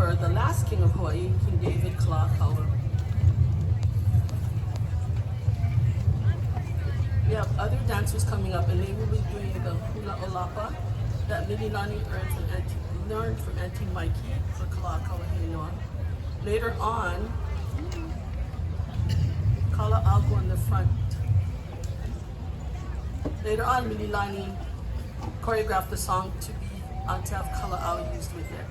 for the last king of Hawaii, King David Kalākaua. We have other dancers coming up, and they will be doing the Hula that Mililani learned from Auntie Mikey for Kalākaua Inoa. Later on, Kalākaua in the front. Later on, Mililani choreographed the song to have Kalākaua used with it.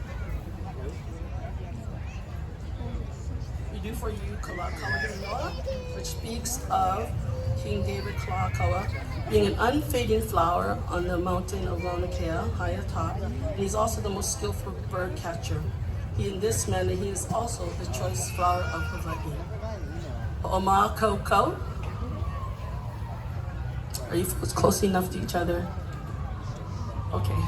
We do for you Kalākaua Inoa, which speaks of King David Kalākaua being an unfading flower on the mountain of Mauna Kea, high atop, and he's also the most skillful bird catcher. In this manner, he is also the choice flower of Hawaii. Oma Kau. Are you close enough to each other? Okay.